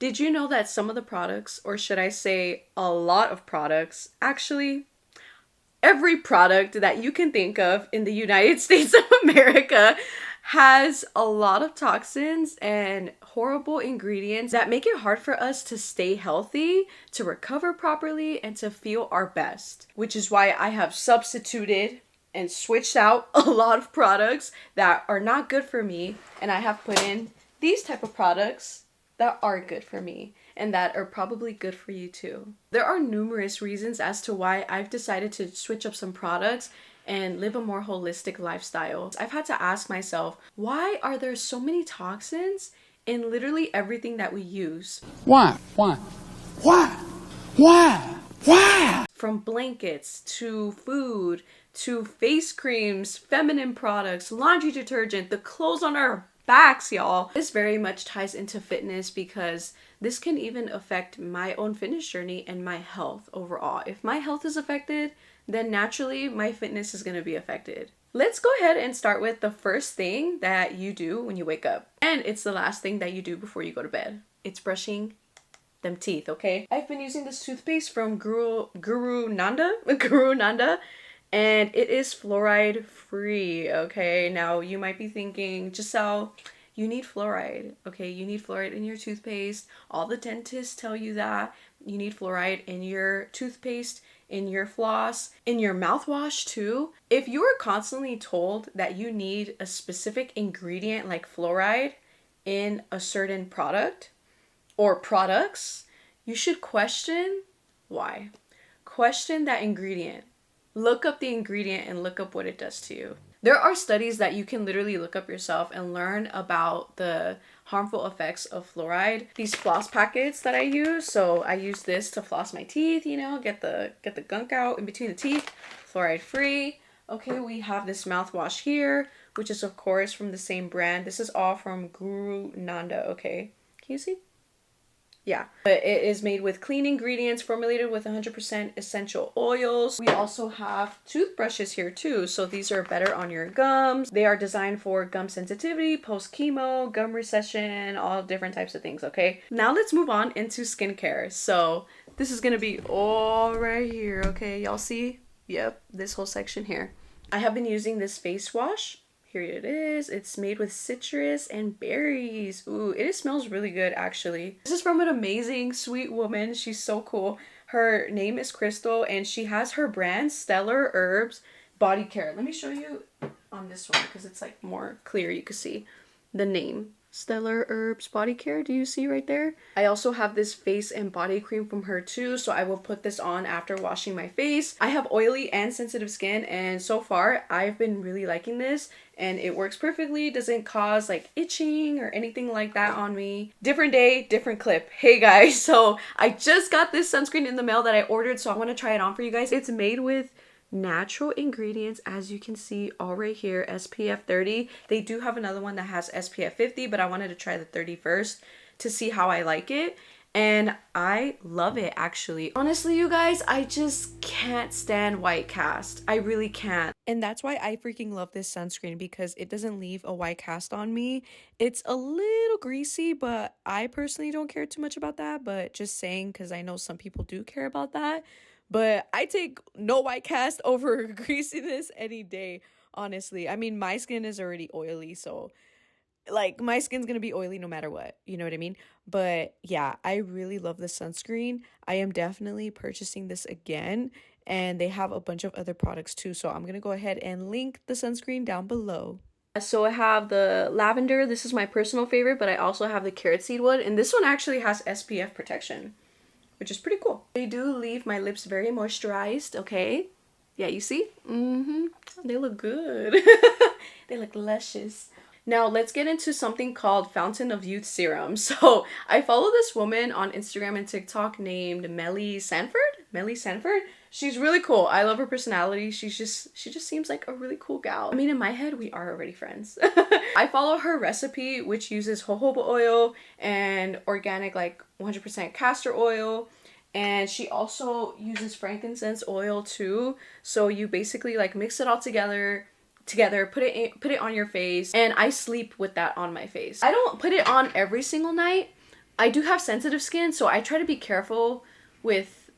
Did you know that some of the products, or should I say a lot of products, actually every product that you can think of in the United States of America has a lot of toxins and horrible ingredients that make it hard for us to stay healthy, to recover properly, and to feel our best. Which is why I have substituted and switched out a lot of products that are not good for me, and I have put in these type of products that are good for me and that are probably good for you too. There are numerous reasons as to why I've decided to switch up some products and live a more holistic lifestyle. I've had to ask myself, why are there so many toxins in literally everything that we use? Why? Why? Why? Why? Why? From blankets to food to face creams, feminine products, laundry detergent, the clothes on our backs, y'all. This very much ties into fitness because this can even affect my own fitness journey and my health overall. If my health is affected, then naturally my fitness is going to be affected. Let's go ahead and start with the first thing that you do when you wake up. And it's the last thing that you do before you go to bed. It's brushing them teeth, okay? I've been using this toothpaste from Guru Nanda, and it is fluoride free, okay? Now, you might be thinking, Giselle, you need fluoride, okay? You need fluoride in your toothpaste. All the dentists tell you that. You need fluoride in your toothpaste, in your floss, in your mouthwash too. If you are constantly told that you need a specific ingredient like fluoride in a certain product or products, you should question why. Question that ingredient. Look up the ingredient and look up what it does to you. There are studies that you can literally look up yourself and learn about the harmful effects of fluoride. These floss packets that I use, so I use this to floss my teeth, you know, get the gunk out in between the teeth, fluoride free. Okay, we have this mouthwash here, which is of course from the same brand. This is all from Guru Nanda, okay? Can you see? Yeah, but it is made with clean ingredients, formulated with 100% essential oils. We also have toothbrushes here too, so these are better on your gums. They are designed for gum sensitivity, post-chemo, gum recession, all different types of things, okay? Now let's move on into skincare. So this is gonna be all right here, okay? Y'all see? Yep, this whole section here. I have been using this face wash. Here it is. It's made with citrus and berries. Ooh, it smells really good actually. This is from an amazing sweet woman. She's so cool. Her name is Crystal and she has her brand Stellar Herbs Body Care. Let me show you on this one because it's like more clear. You can see the name. Stellar Herbs Body Care. Do you see right there? I also have this face and body cream from her too, so I will put this on after washing my face. I have oily and sensitive skin, and so far I've been really liking this, and it works perfectly. Doesn't cause like itching or anything like that on me. Different day, different clip. Hey guys, so I just got this sunscreen in the mail that I ordered, so I want to try it on for you guys. It's made with natural ingredients, as you can see all right here, SPF 30. They do have another one that has SPF 50, but I wanted to try the 30 first to see how I like it, and I love it actually. Honestly, you guys, I just can't stand white cast. I really can't. And that's why I freaking love this sunscreen, because it doesn't leave a white cast on me. It's a little greasy, but I personally don't care too much about that, but just saying, because I know some people do care about that. But I take no white cast over greasiness any day, honestly. I mean, my skin is already oily, so like my skin's gonna be oily no matter what, you know what I mean? But yeah, I really love this sunscreen. I am definitely purchasing this again, and they have a bunch of other products too, so I'm gonna go ahead and link the sunscreen down below. So I have the lavender. This is my personal favorite, but I also have the carrot seed one, and this one actually has SPF protection, which is pretty cool. They do leave my lips very moisturized, okay? Yeah, you see? They look good. They look luscious. Now, let's get into something called Fountain of Youth Serum. So, I follow this woman on Instagram and TikTok named Melly Sanford. She's really cool. I love her personality. She just seems like a really cool gal. I mean, in my head, we are already friends. I follow her recipe, which uses jojoba oil and organic, like 100% castor oil. And she also uses frankincense oil too. So you basically like mix it all together, put it on your face, and I sleep with that on my face. I don't put it on every single night. I do have sensitive skin, so I try to be careful with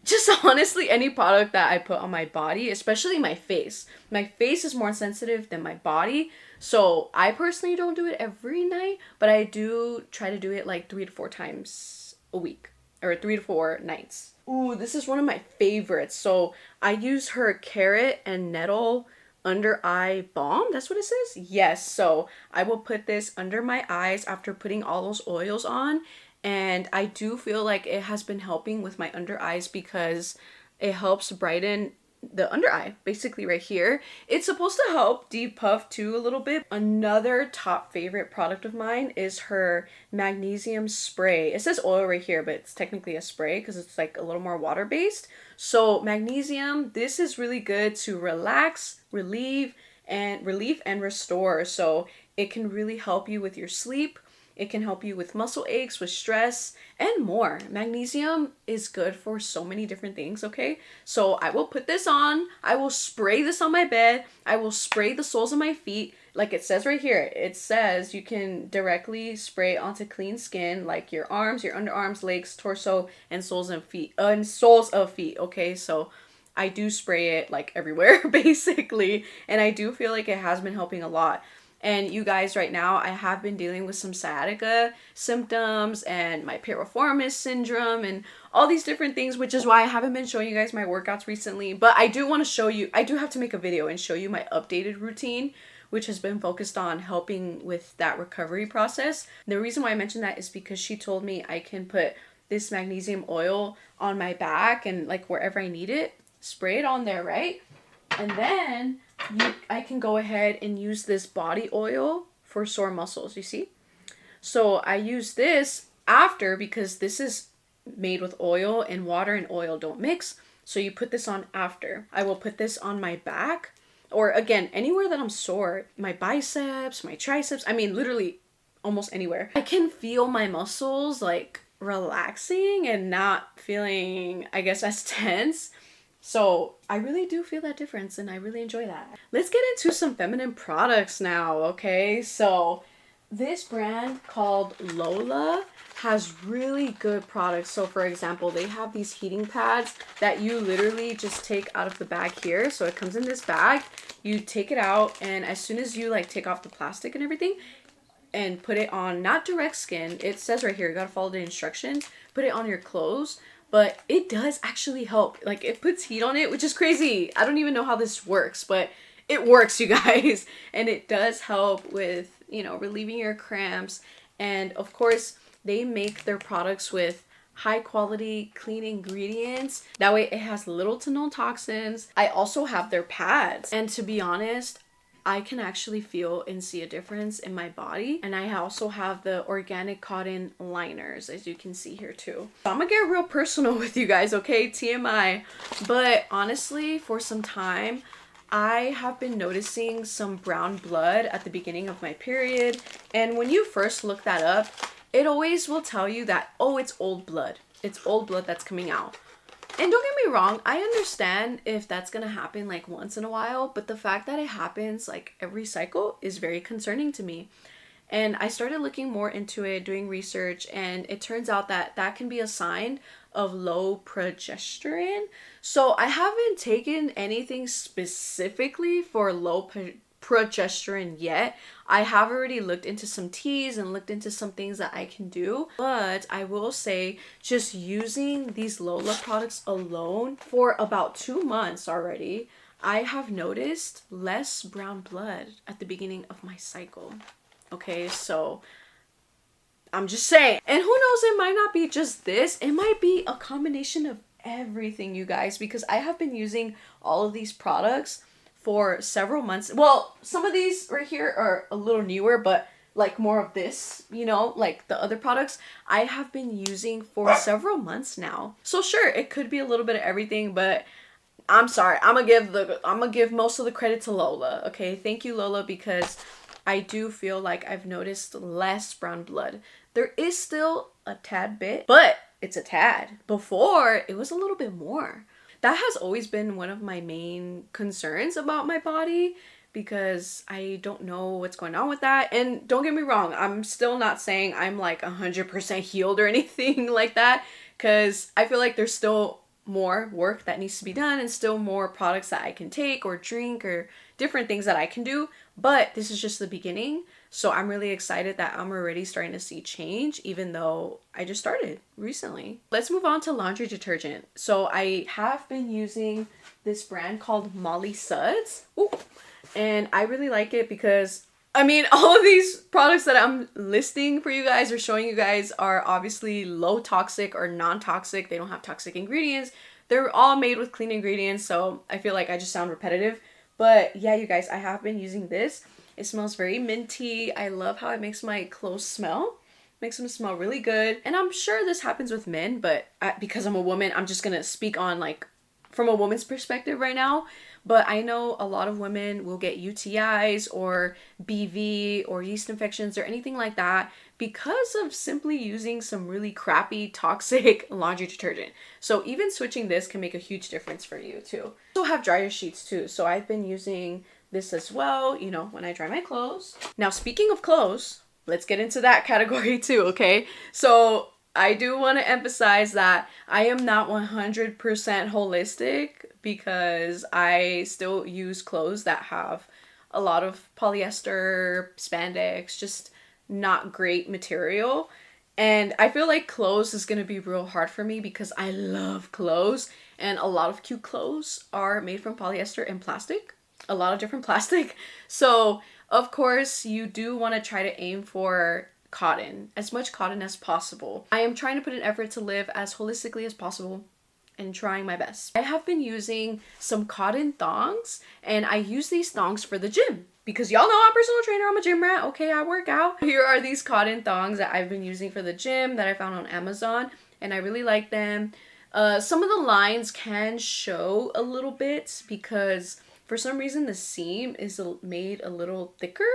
just honestly any product that I put on my body, especially my face. My face is more sensitive than my body, so I personally don't do it every night, but I do try to do it like 3 to 4 times a week, or 3 to 4 nights. Ooh, this is one of my favorites. So I use her carrot and nettle under eye balm. That's what it says? Yes. So I will put this under my eyes after putting all those oils on. And I do feel like it has been helping with my under eyes because it helps brighten the under eye, basically right here. It's supposed to help depuff too a little bit. Another top favorite product of mine is her magnesium spray. It says oil right here, but it's technically a spray because it's like a little more water based. So magnesium, this is really good to relax, relieve and restore. So it can really help you with your sleep. It can help you with muscle aches, with stress, and more. Magnesium is good for so many different things, okay? So I will put this on. I will spray this on my bed. I will spray the soles of my feet. Like it says right here, it says you can directly spray onto clean skin, like your arms, your underarms, legs, torso, and soles of feet, okay? So I do spray it like everywhere, basically. And I do feel like it has been helping a lot. And you guys, right now, I have been dealing with some sciatica symptoms and my piriformis syndrome and all these different things, which is why I haven't been showing you guys my workouts recently. But I do want to show you, I do have to make a video and show you my updated routine, which has been focused on helping with that recovery process. The reason why I mentioned that is because she told me I can put this magnesium oil on my back and like wherever I need it, spray it on there, right? And then I can go ahead and use this body oil for sore muscles, you see? So I use this after because this is made with oil and water and oil don't mix. So you put this on after. I will put this on my back or again, anywhere that I'm sore, my biceps, my triceps, I mean, literally almost anywhere. I can feel my muscles like relaxing and not feeling, I guess, as tense. So I really do feel that difference and I really enjoy that. Let's get into some feminine products now, okay? So this brand called Lola has really good products. So for example, they have these heating pads that you literally just take out of the bag here. So it comes in this bag, you take it out, and as soon as you like take off the plastic and everything and put it on, not direct skin, it says right here, you gotta follow the instructions, put it on your clothes. But it does actually help. Like, it puts heat on it, which is crazy. I don't even know how this works, but it works, you guys. And it does help with, you know, relieving your cramps. And, of course, they make their products with high-quality, clean ingredients. That way, it has little to no toxins. I also have their pads. And to be honest, I can actually feel and see a difference in my body. And I also have the organic cotton liners, as you can see here too. So I'm gonna get real personal with you guys, okay? TMI. But honestly, for some time, I have been noticing some brown blood at the beginning of my period. And when you first look that up, it always will tell you that, oh, it's old blood. It's old blood that's coming out. And don't get me wrong, I understand if that's gonna happen like once in a while, but the fact that it happens like every cycle is very concerning to me. And I started looking more into it, doing research, and it turns out that that can be a sign of low progesterone. So I haven't taken anything specifically for low progesterone yet. I have already looked into some teas and looked into some things that I can do, but I will say just using these Lola products alone for about 2 months already, I have noticed less brown blood at the beginning of my cycle. Okay, so I'm just saying. And who knows, it might not be just this, it might be a combination of everything, you guys, because I have been using all of these products for several months. Well, some of these right here are a little newer, but like more of this, you know, like the other products I have been using for several months now. So sure, it could be a little bit of everything, but I'm sorry, I'm gonna give most of the credit to Lola. Okay, thank you, Lola, because I do feel like I've noticed less brown blood. There is still a tad bit, but it's a tad. Before, it was a little bit more. That has always been one of my main concerns about my body, because I don't know what's going on with that. And don't get me wrong, I'm still not saying I'm like 100% healed or anything like that, because I feel like there's still more work that needs to be done and still more products that I can take or drink or different things that I can do. But this is just the beginning. So I'm really excited that I'm already starting to see change, even though I just started recently. Let's move on to laundry detergent. So I have been using this brand called Molly Suds. Ooh. And I really like it because, I mean, all of these products that I'm listing for you guys or showing you guys are obviously low toxic or non-toxic. They don't have toxic ingredients. They're all made with clean ingredients, so I feel like I just sound repetitive. But yeah, you guys, I have been using this. It smells very minty. I love how it makes my clothes smell. Makes them smell really good. And I'm sure this happens with men, but because I'm a woman, I'm just gonna speak on like from a woman's perspective right now. But I know a lot of women will get UTIs or BV or yeast infections or anything like that because of simply using some really crappy toxic laundry detergent. So even switching this can make a huge difference for you too. I also have dryer sheets too. So I've been using this as well, you know, when I dry my clothes. Now, speaking of clothes, let's get into that category too, okay? So I do want to emphasize that I am not 100% holistic because I still use clothes that have a lot of polyester, spandex, just not great material. And I feel like clothes is going to be real hard for me because I love clothes, and a lot of cute clothes are made from polyester and plastic, a lot of different plastic. So of course you do want to try to aim for cotton, as much cotton as possible. I am trying to put an effort to live as holistically as possible and trying my best. I have been using some cotton thongs, and I use these thongs for the gym because y'all know I'm a personal trainer, I'm a gym rat, okay, I work out. Here are these cotton thongs that I've been using for the gym that I found on Amazon, and I really like them. Some of the lines can show a little bit because for some reason the seam is made a little thicker,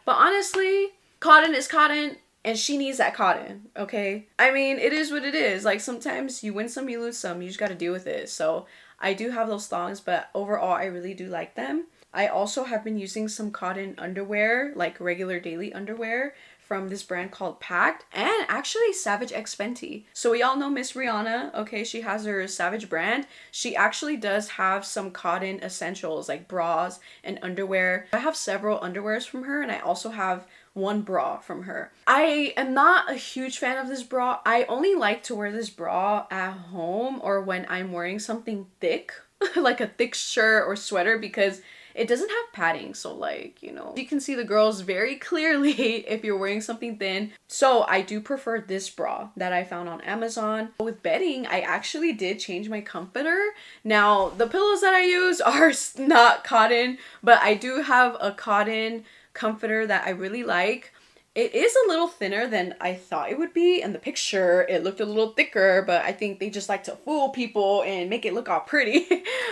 but honestly, cotton is cotton, and she needs that cotton, okay? I mean, it is what it is. Like, sometimes you win some, you lose some. You just gotta deal with it. So I do have those thongs, but overall, I really do like them. I also have been using some cotton underwear, like regular daily underwear, from this brand called Pact, and actually Savage X Fenty. So we all know Miss Rihanna, okay? She has her Savage brand. She actually does have some cotton essentials like bras and underwear. I have several underwears from her, and I also have one bra from her. I am not a huge fan of this bra. I only like to wear this bra at home or when I'm wearing something thick, like a thick shirt or sweater, because it doesn't have padding. So like, you know, you can see the girls very clearly if you're wearing something thin. So I do prefer this bra that I found on Amazon. With bedding, I actually did change my comforter. Now, the pillows that I use are not cotton, but I do have a cotton comforter that I really like. It is a little thinner than I thought it would be. In the picture, it looked a little thicker, but I think they just like to fool people and make it look all pretty.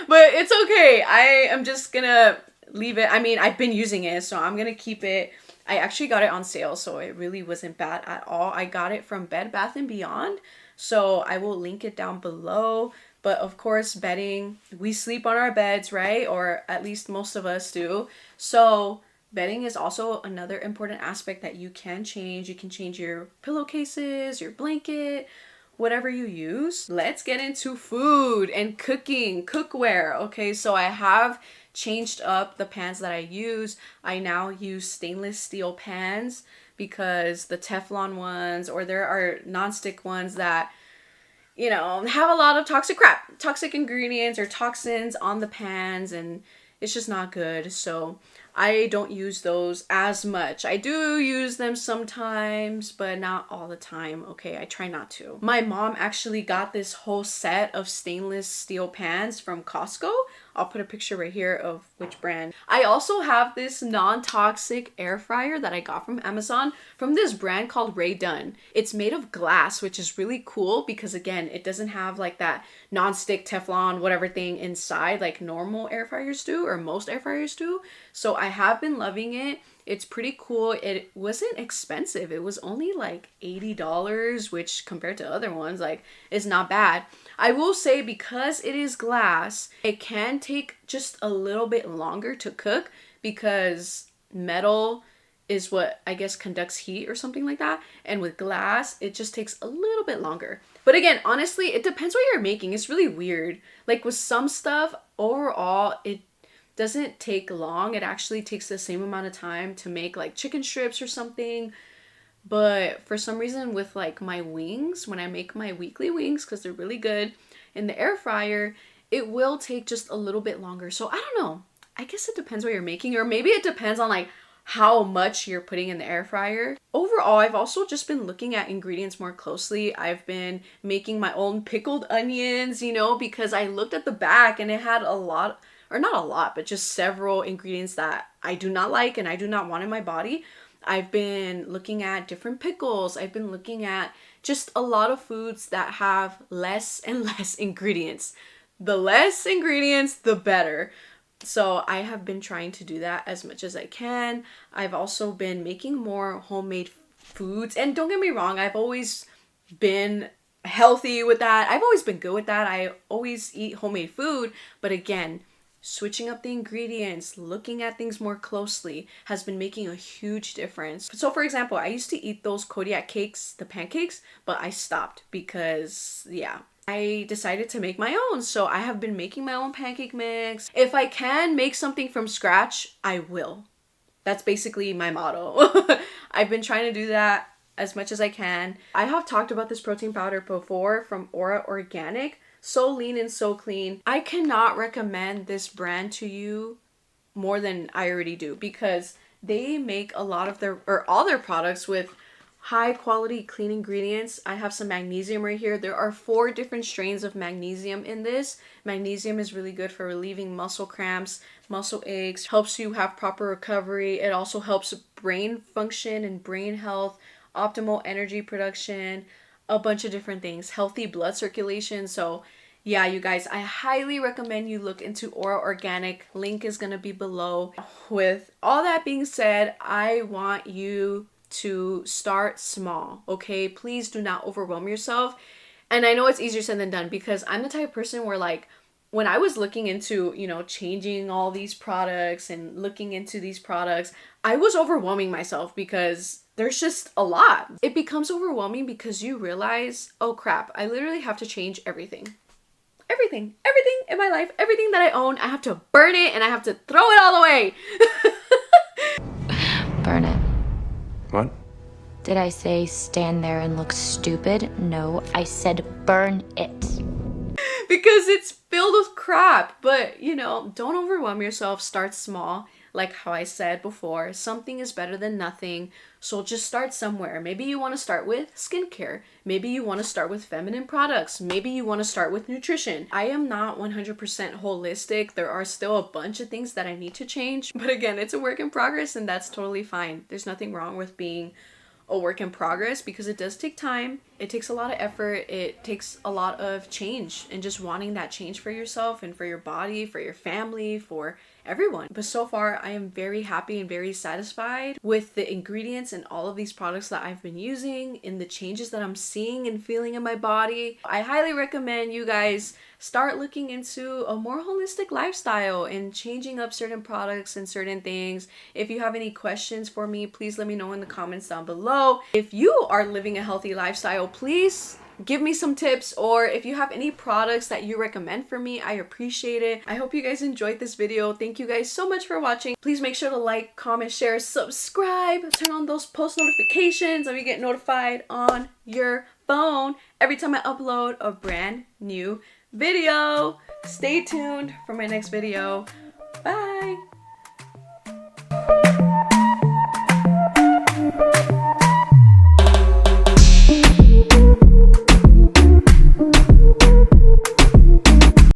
But it's okay. I am just gonna leave it. I mean, I've been using it, so I'm gonna keep it. I actually got it on sale, so it really wasn't bad at all. I got it from Bed Bath & Beyond, so I will link it down below. But of course, bedding, we sleep on our beds, right? Or at least most of us do. So bedding is also another important aspect that you can change. You can change your pillowcases, your blanket, whatever you use. Let's get into food and cooking, cookware. Okay, so I have changed up the pans that I use. I now use stainless steel pans because the Teflon ones, or there are nonstick ones that, you know, have a lot of toxic ingredients or toxins on the pans, and it's just not good. So I don't use those as much. I do use them sometimes, but not all the time, okay? I try not to. My mom actually got this whole set of stainless steel pans from Costco. I'll put a picture right here of which brand. I also have this non-toxic air fryer that I got from Amazon from this brand called Ray Dunn. It's made of glass, which is really cool because again, it doesn't have like that non-stick Teflon whatever thing inside like normal air fryers do, or most air fryers do. So I have been loving it. It's pretty cool. It wasn't expensive. It was only like $80, which compared to other ones, like, is not bad. I will say because it is glass, it can take just a little bit longer to cook because metal is what I guess conducts heat or something like that. And with glass, it just takes a little bit longer. But again, honestly, it depends what you're making. It's really weird. Like with some stuff, overall, it doesn't take long. It actually takes the same amount of time to make like chicken strips or something. But for some reason with like my wings, when I make my weekly wings, because they're really good in the air fryer, it will take just a little bit longer. So I don't know. I guess it depends what you're making, or maybe it depends on like how much you're putting in the air fryer. Overall, I've also just been looking at ingredients more closely. I've been making my own pickled onions, you know, because I looked at the back and it had a lot, or not a lot, but just several ingredients that I do not like and I do not want in my body. I've been looking at different pickles. I've been looking at just a lot of foods that have less and less ingredients. The less ingredients, the better. So I have been trying to do that as much as I can. I've also been making more homemade foods. And don't get me wrong, I've always been healthy with that. I've always been good with that. I always eat homemade food. But again, switching up the ingredients, looking at things more closely has been making a huge difference. So for example, I used to eat those Kodiak cakes, the pancakes, but I stopped because, yeah, I decided to make my own. So I have been making my own pancake mix. If I can make something from scratch, I will. That's basically my motto. I've been trying to do that as much as I can. I have talked about this protein powder before from Aura Organic. So lean and so clean. I cannot recommend this brand to you more than I already do, because they make a lot of their, or all their products with high quality clean ingredients. I have some magnesium right here. There are 4 different strains of magnesium in this. Magnesium is really good for relieving muscle cramps, muscle aches, helps you have proper recovery. It also helps brain function and brain health, optimal energy production, a bunch of different things, healthy blood circulation. So yeah, you guys, I highly recommend you look into Aura Organic. Link is going to be below. With all that being said, I want you to start small, okay? Please do not overwhelm yourself. And I know it's easier said than done, because I'm the type of person where like when I was looking into, you know, changing all these products and looking into these products, I was overwhelming myself because there's just a lot. It becomes overwhelming because you realize, oh crap, I literally have to change everything. Everything in my life, everything that I own, I have to burn it and I have to throw it all away. Burn it. What? Did I say stand there and look stupid? No, I said burn it. Because it's filled with crap. But, you know, don't overwhelm yourself. Start small. Like how I said before, something is better than nothing. So just start somewhere. Maybe you want to start with skincare. Maybe you want to start with feminine products. Maybe you want to start with nutrition. I am not 100% holistic. There are still a bunch of things that I need to change. But again, it's a work in progress, and that's totally fine. There's nothing wrong with being a work in progress, because it does take time. It takes a lot of effort. It takes a lot of change, and just wanting that change for yourself and for your body, for your family, for everyone. But so far, I am very happy and very satisfied with the ingredients and all of these products that I've been using, and the changes that I'm seeing and feeling in my body. I highly recommend you guys start looking into a more holistic lifestyle and changing up certain products and certain things. If you have any questions for me, please let me know in the comments down below. If you are living a healthy lifestyle, please give me some tips, or if you have any products that you recommend for me, I appreciate it. I hope you guys enjoyed this video. Thank you guys so much for watching. Please make sure to like, comment, share, subscribe, turn on those post notifications so you get notified on your phone every time I upload a brand new video. Stay tuned for my next video. Bye.